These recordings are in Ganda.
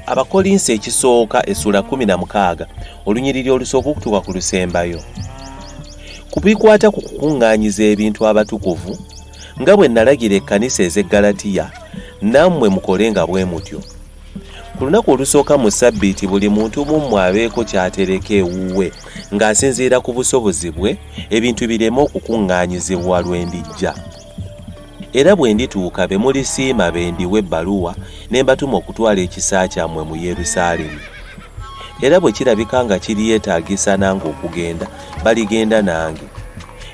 Abakolinso ekisooka essula 16 olunyiriri olusooka okutuuka ku lusembayo. Ku bikwata ku kukuŋŋaanyiza ebintu abatukuvu, nga bwe nnalagira ekkanisa ez'e Ggalatiya, nammwe mukolenga bwe mutyo. Ku lunaku olusooka mu ssabbiiti buli muntu mmwe abeeko kyatereka ewuwe ng'asinziira ku busobozi bwe, ebintu bireme okukuŋŋaanyizibwa lwe ndijja. Era bwe ndituuka be mulisiima be ndiwa ebbaluwa ne mbatuma okutwala ekisa kyammwe mu Yerusaalemi. Era bwe kirabika nga kiriyeetaagisa nange okugenda, baligenda nange.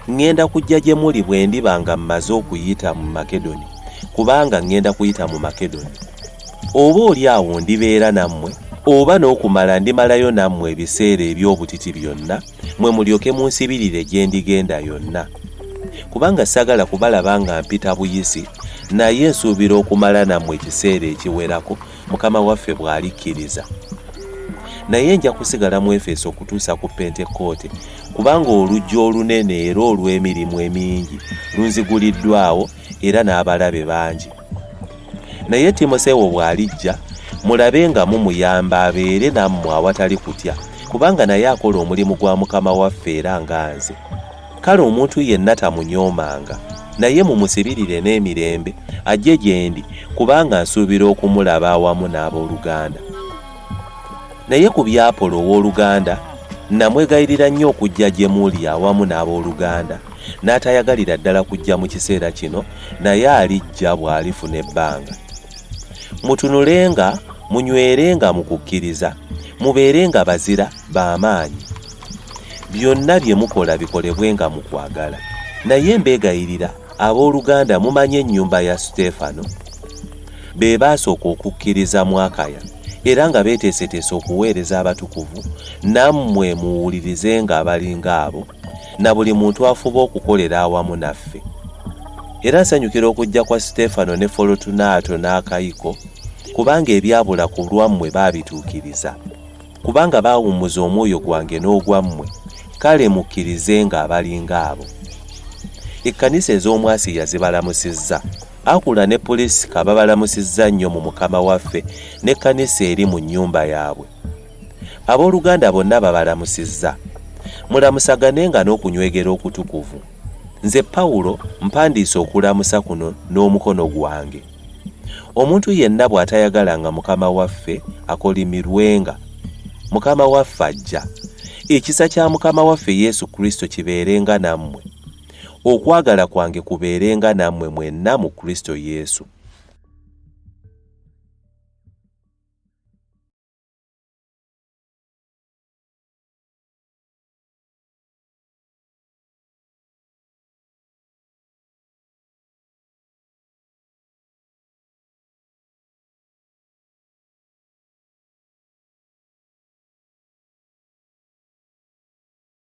Ŋŋenda kujja gye muli bwe ndiba nga mmaze okuyita mu Makedoni, kubanga ŋŋenda kuyita mu Makedoni. Oba oli awo ndibeera nammwe, oba n'okumala ndimalayo nammwe ebiseera eby'obutiti byonna, mwe mulyoke munsibirire gye ndigenda yonna. Kubanga sagala kubalaba nga mpita buyisi, naye nsuubira okumala nammwe ekiseera ekiwerako Mukama waffe bw'alikkiriza. Naye nja kusigala mu Efeso okutuusa ku Pentekoote, kubanga olujja olunene era olw'emirimu emingi lunziguliddwawo era n'abalabe bangi. Naye Timoseewo bw'alijja, mulabe nga mumuyamba abeere nammwe awatali kutya, kubanga naye akola omulimu gwa Mukama waffe era nga nze. Kale omuntu yenna tamunyoomanga, naye mumusibirire n'emirembe ajje gye ndi, kubanga nsuubira okumulaba awamu n'abooluganda. Naye ku bya Apolo ow'oluganda, namwegayirira nnyo okujja gye muli awamu n'abooluganda, n'atayagalira ddala kujja mu kiseera kino, naye alijja bw'alifuna ebbanga. Mutunulenga, munywerenga mu kukkiriza, mubeerenga bazira b'amaanyi. Byonna bye mukola bikolebwenga mu kwagala. Naye mbeegayirira abooluganda mumanye ennyumba ya Siteefano. Be baasooka okukkiriza mu Akaya, era nga beeteeseteese okuweereza abatukuvu, nammwe muwulirizenga abalinga abo, na buli muntu afuba okukolera awamu naffe. Era nsanyukira okujja kwa Siteefano ne Folotunaato n'Akayiko, kubanga ebyabula ku lwammwe baabituukiriza. Kubanga baawummuza omwoyo gwange n'ogwammwe, kale mukkirizenga abalinga abo. Ekkanisa ez'omu Asiya zibalamusizza. Akula ne Pulisika babalamusizza nnyo mu Mukama waffe n'ekkanisa eri mu nnyumba yaabwe. Abooluganda bonna babalamusizza. Mulamusaganenga n'okunywegera okutukuvu. Nze Pawulo mpandiise okulamusa kuno n'omukono gwange. Omuntu yenna bw'atayagalanga Mukama waffe akolimirwenga. Mukama waffe ajja. Ekisa kya Mukama waffe Yesu Kristo kibeerenga nammwe. Okwagala kwange kubeerenga nammwe mwenna mu Kristo Yesu.